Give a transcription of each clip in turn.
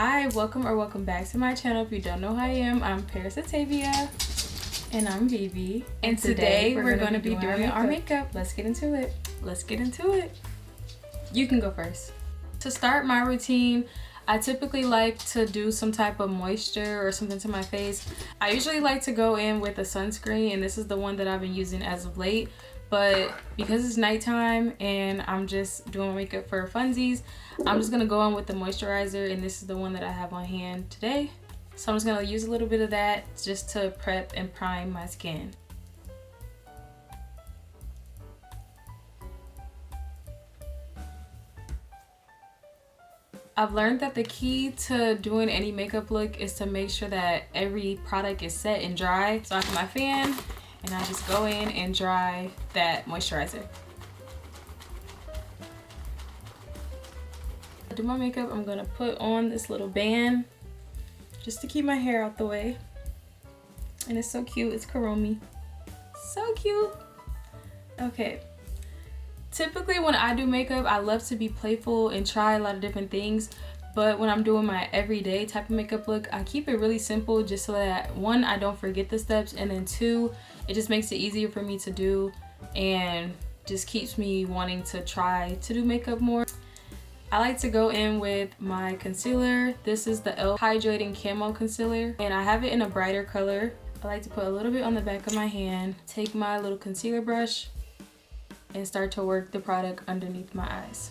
Hi, welcome back to my channel. If you don't know who I am, I'm Paris Atavia. And I'm Vivi. And today we're going to be doing our makeup. Let's get into it. You can go first. To start my routine, I typically like to do some type of moisture or something to my face. I usually like to go in with a sunscreen, and this is the one that I've been using as of late. But because it's nighttime and I'm just doing my makeup for funsies, I'm just going to go in with the moisturizer, and this is the one that I have on hand today. So I'm just going to use a little bit of that just to prep and prime my skin. I've learned that the key to doing any makeup look is to make sure that every product is set and dry. So I have my fan and I just go in and dry that moisturizer. To do my makeup, I'm gonna put on this little band just to keep my hair out the way. And it's so cute, it's Kuromi. So cute. Okay. Typically when I do makeup, I love to be playful and try a lot of different things. But when I'm doing my everyday type of makeup look, I keep it really simple just so that one, I don't forget the steps, and then two, it just makes it easier for me to do and just keeps me wanting to try to do makeup more. I like to go in with my concealer. This is the e.l.f. Hydrating Camo Concealer, and I have it in a brighter color. I like to put a little bit on the back of my hand, take my little concealer brush, and start to work the product underneath my eyes.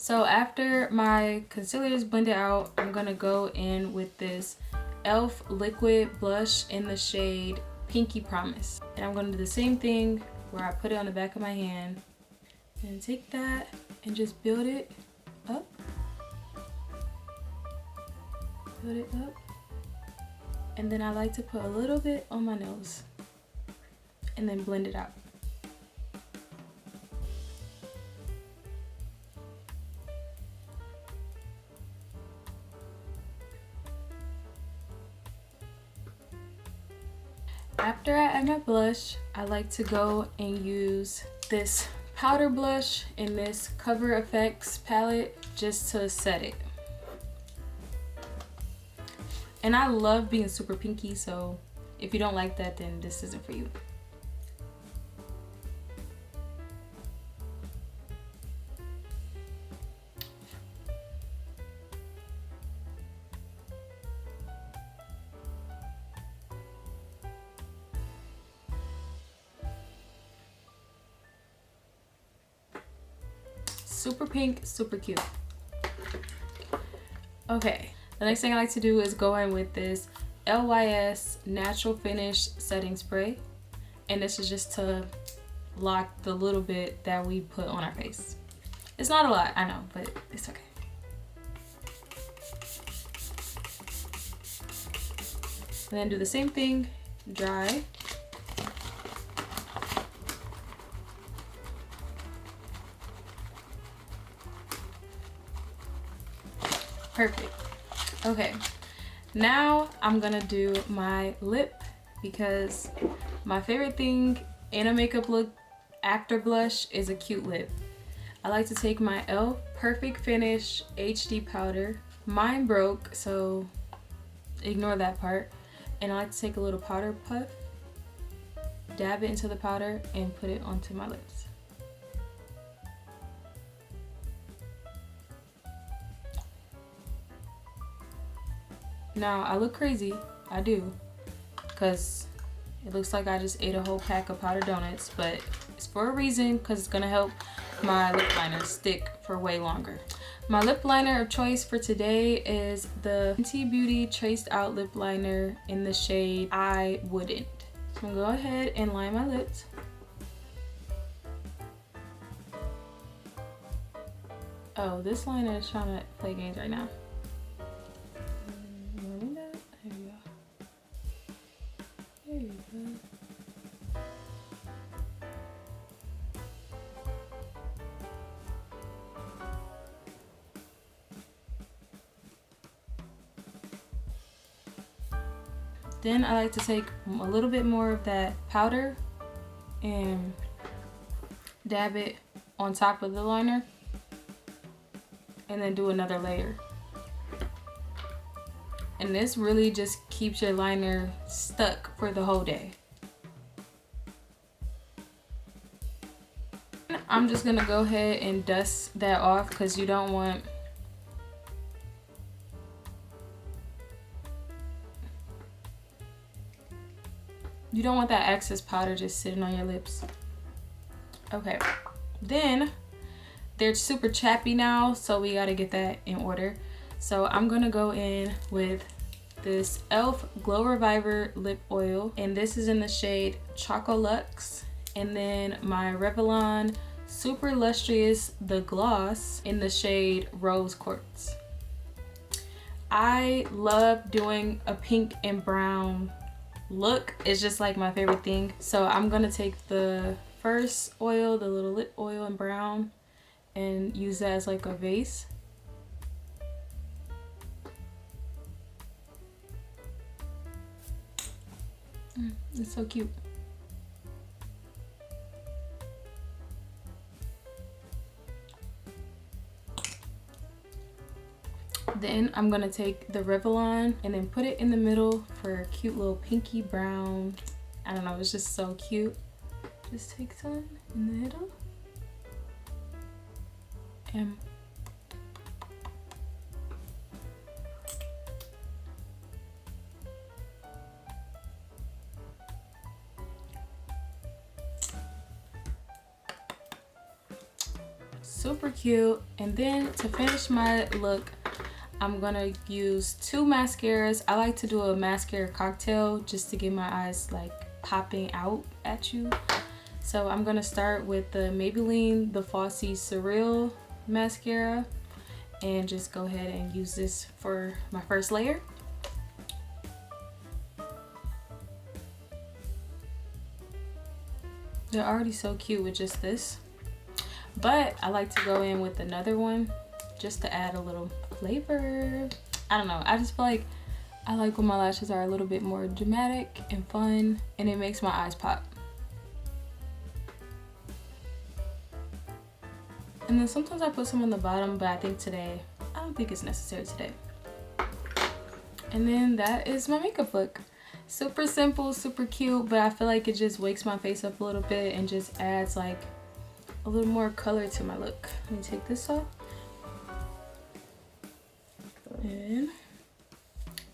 So after my concealer is blended out, I'm gonna go in with this e.l.f. liquid blush in the shade Pinky Promise. And I'm gonna do the same thing where I put it on the back of my hand and take that and just build it up. Build it up. And then I like to put a little bit on my nose and then blend it out. After I add my blush, I like to go and use this powder blush in this Cover FX palette just to set it. And I love being super pinky, so if you don't like that, then this isn't for you. Super pink, super cute. Okay. The next thing I like to do is go in with this LYS Natural Finish Setting Spray. And this is just to lock the little bit that we put on our face. It's not a lot, I know, but it's okay. And then do the same thing, dry. Perfect. Okay, now I'm gonna do my lip because my favorite thing in a makeup look after blush is a cute lip. I like to take my e.l.f. Perfect Finish HD powder. Mine broke, so ignore that part. And I like to take a little powder puff, dab it into the powder, and put it onto my lips. Now, I look crazy, I do, because it looks like I just ate a whole pack of powdered donuts, but it's for a reason, because it's going to help my lip liner stick for way longer. My lip liner of choice for today is the Fenty Beauty Traced Out Lip Liner in the shade I Wouldn't. So I'm going to go ahead and line my lips. Oh, this liner is trying to play games right now. There you go. Then I like to take a little bit more of that powder and dab it on top of the liner and then do another layer. And this really just keeps your liner stuck for the whole day. I'm just gonna go ahead and dust that off because you don't want that excess powder just sitting on your lips. Okay, then they're super chappy now, so we gotta get that in order. So I'm gonna go in with this e.l.f. Glow Reviver lip oil, and this is in the shade Choco Luxe, and then my Revlon Super Lustrous the gloss in the shade Rose Quartz. I love doing a pink and brown look. It's just like my favorite thing. So I'm gonna take the first oil, the little lip oil in brown, and use that as like a base. It's so cute. Then I'm gonna take the Revlon and then put it in the middle for a cute little pinky brown. I don't know, it's just so cute. Just take some in the middle. And super cute. And then to finish my look, I'm gonna use two mascaras. I like to do a mascara cocktail just to get my eyes like popping out at you. So I'm gonna start with the Maybelline The Falsie Surreal mascara and just go ahead and use this for my first layer. They're already so cute with just this, but I like to go in with another one just to add a little flavor. I don't know, I just feel like I like when my lashes are a little bit more dramatic and fun, and it makes my eyes pop. And then sometimes I put some on the bottom, but I don't think it's necessary today. And then that is my makeup look. Super simple, super cute, but I feel like it just wakes my face up a little bit and just adds like a little more color to my look. Let me take this off. And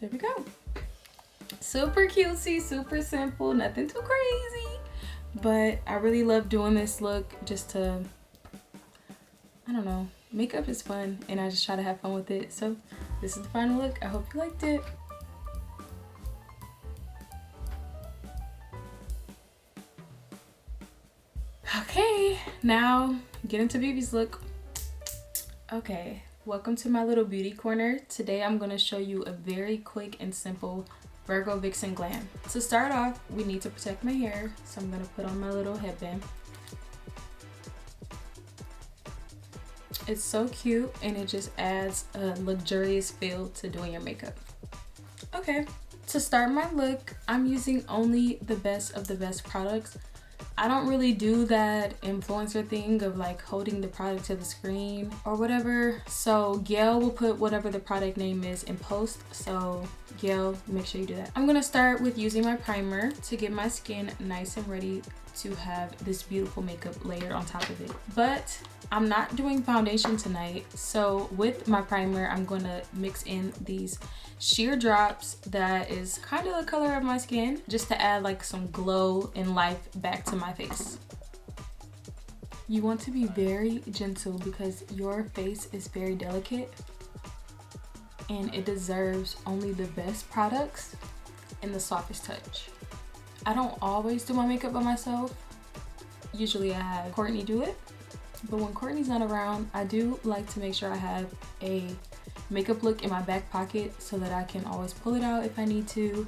there we go. Super cutesy, super simple, nothing too crazy. But I really love doing this look just to, I don't know, makeup is fun and I just try to have fun with it. So this is the final look. I hope you liked it. Okay, now get into Baby's look. Okay. Welcome to my little beauty corner. Today I'm going to show you a very quick and simple Virgo Vixen glam. To start off, we need to protect my hair, so I'm going to put on my little headband. It's so cute and it just adds a luxurious feel to doing your makeup. Okay, to start my look, I'm using only the best of the best products. I don't really do that influencer thing of like holding the product to the screen or whatever. So Gail will put whatever the product name is in post. So Gail, make sure you do that. I'm gonna start with using my primer to get my skin nice and ready to have this beautiful makeup layered on top of it. But I'm not doing foundation tonight. So with my primer, I'm gonna mix in these sheer drops that is kind of the color of my skin, just to add like some glow and life back to my face. You want to be very gentle because your face is very delicate and it deserves only the best products and the softest touch. I don't always do my makeup by myself. Usually I have Courtney do it, but when Courtney's not around, I do like to make sure I have a makeup look in my back pocket so that I can always pull it out if I need to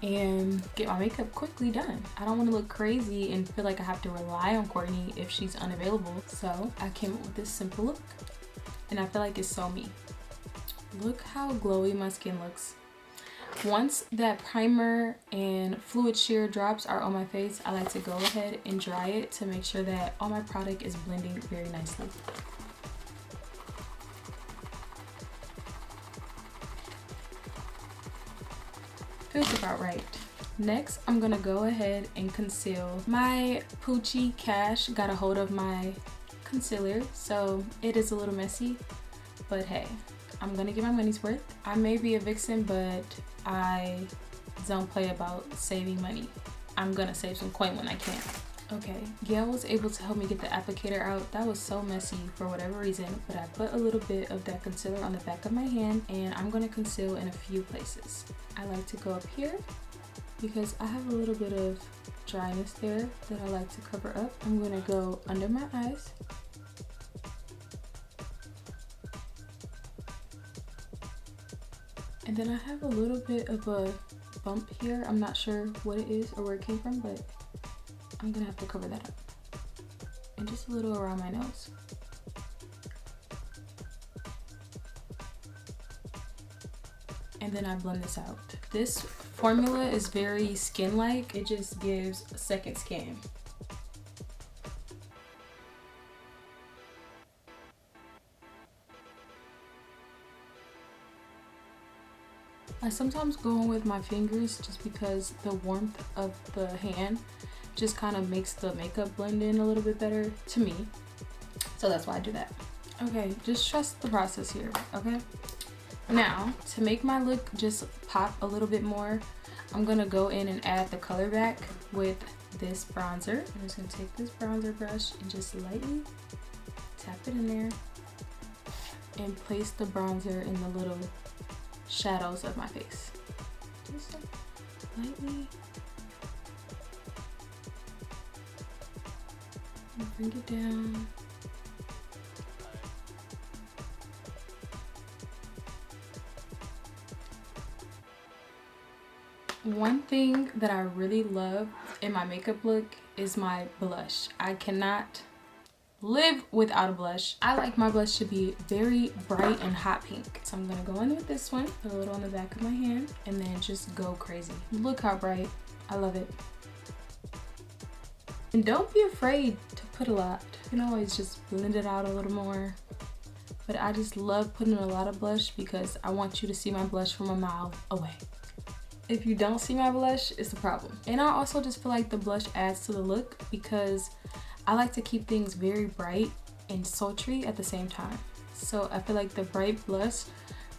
and get my makeup quickly done. I don't want to look crazy and feel like I have to rely on Courtney if she's unavailable. So I came up with this simple look and I feel like it's so me. Look how glowy my skin looks. Once that primer and fluid sheer drops are on my face, I like to go ahead and dry it to make sure that all my product is blending very nicely. Feels about right. Next, I'm gonna go ahead and conceal. My Poochie Cash got a hold of my concealer, so it is a little messy, but hey, I'm gonna get my money's worth. I may be a vixen, but I don't play about saving money. I'm gonna save some coin when I can. Okay, Gail was able to help me get the applicator out. That was so messy for whatever reason, but I put a little bit of that concealer on the back of my hand, and I'm gonna conceal in a few places. I like to go up here because I have a little bit of dryness there that I like to cover up. I'm gonna go under my eyes. And then I have a little bit of a bump here. I'm not sure what it is or where it came from, but I'm gonna have to cover that up. And just a little around my nose. And then I blend this out. This formula is very skin-like. It just gives a second skin. I sometimes go in with my fingers just because the warmth of the hand just kind of makes the makeup blend in a little bit better to me. So that's why I do that. Okay, just trust the process here, okay? Now, to make my look just pop a little bit more, I'm gonna go in and add the color back with this bronzer. I'm just gonna take this bronzer brush and just lightly tap it in there and place the bronzer in the little shadows of my face. Just lightly. And bring it down. One thing that I really love in my makeup look is my blush. I cannot live without a blush. I like my blush to be very bright and hot pink. So I'm gonna go in with this one, put a little on the back of my hand, and then just go crazy. Look how bright. I love it. And don't be afraid to put a lot. You can always just blend it out a little more. But I just love putting a lot of blush because I want you to see my blush from a mile away. If you don't see my blush, it's a problem. And I also just feel like the blush adds to the look because I like to keep things very bright and sultry at the same time. So I feel like the bright blush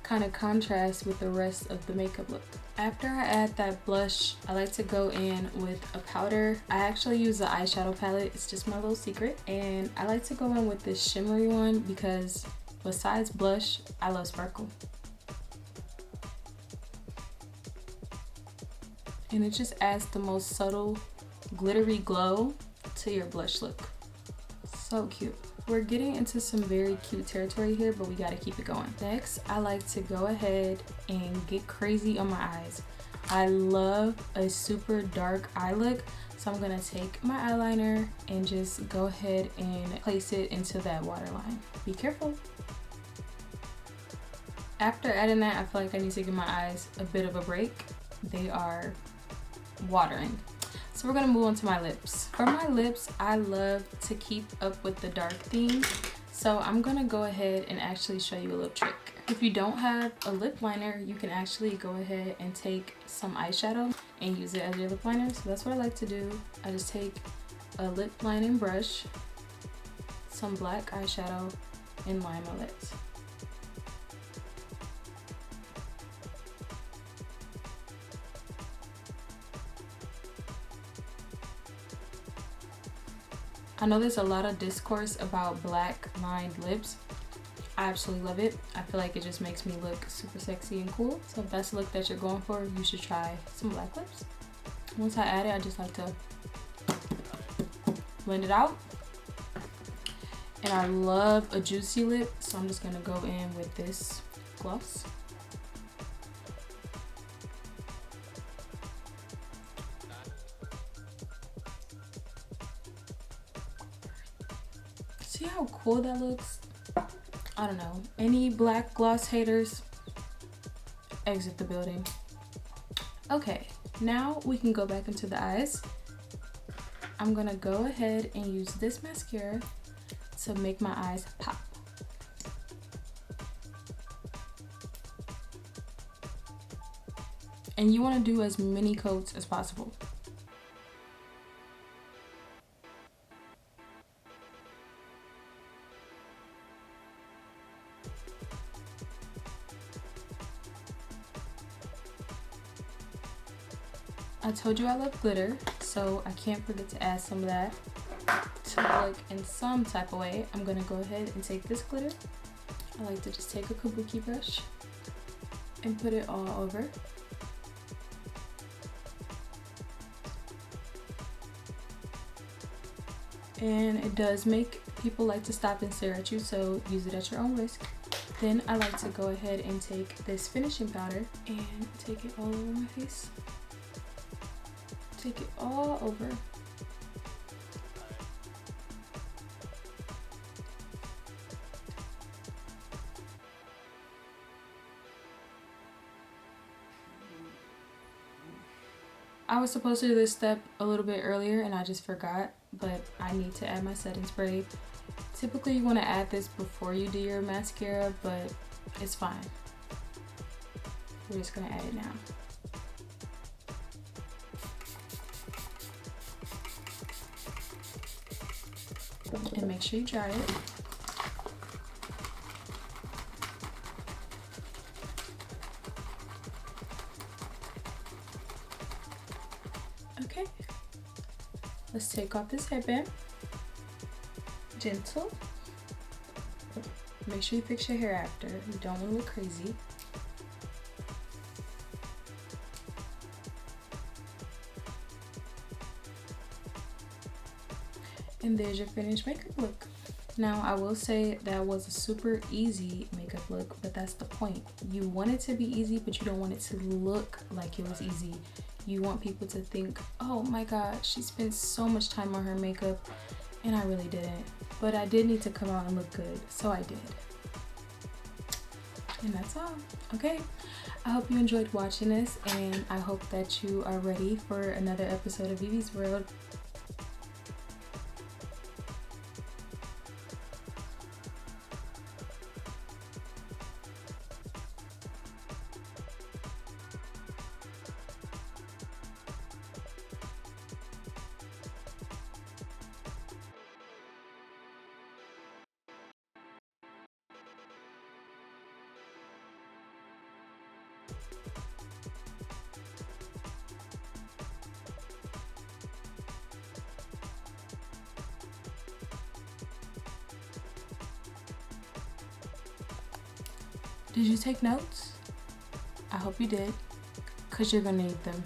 kind of contrasts with the rest of the makeup look. After I add that blush, I like to go in with a powder. I actually use the eyeshadow palette. It's just my little secret. And I like to go in with this shimmery one because besides blush, I love sparkle. And it just adds the most subtle glittery glow to your blush look. So cute. We're getting into some very cute territory here, but we gotta keep it going. Next, I like to go ahead and get crazy on my eyes. I love a super dark eye look, so I'm gonna take my eyeliner and just go ahead and place it into that waterline. Be careful. After adding that, I feel like I need to give my eyes a bit of a break. They are watering. So we're gonna move on to my lips. For my lips, I love to keep up with the dark theme. So I'm gonna go ahead and actually show you a little trick. If you don't have a lip liner, you can actually go ahead and take some eyeshadow and use it as your lip liner. So that's what I like to do. I just take a lip lining brush, some black eyeshadow, and line my lips. I know there's a lot of discourse about black lined lips. I absolutely love it. I feel like it just makes me look super sexy and cool. So if that's the look that you're going for, you should try some black lips. Once I add it, I just like to blend it out. And I love a juicy lip, so I'm just gonna go in with this gloss. See how cool that looks? I don't know. Any black gloss haters, exit the building. Okay, now we can go back into the eyes. I'm gonna go ahead and use this mascara to make my eyes pop. And you want to do as many coats as possible. I told you I love glitter, so I can't forget to add some of that to look in some type of way. I'm gonna go ahead and take this glitter. I like to just take a kabuki brush and put it all over. And it does make people like to stop and stare at you, so use it at your own risk. Then I like to go ahead and take this finishing powder and take it all over my face. Take it all over. I was supposed to do this step a little bit earlier and I just forgot, but I need to add my setting spray. Typically you want to add this before you do your mascara, but it's fine. We're just going to add it now. And make sure you dry it. Okay, let's take off this headband. Gentle. Make sure you fix your hair after. You don't want to look crazy. And there's your finished makeup look. Now I will say that was a super easy makeup look, but that's the point. You want it to be easy, but you don't want it to look like it was easy. You want people to think, oh my god, she spent so much time on her makeup, and I really didn't. But I did need to come out and look good, so I did. And that's all. Okay, I hope you enjoyed watching this, and I hope that you are ready for another episode of Vivi's World. Did you take notes? I hope you did, because you're gonna need them.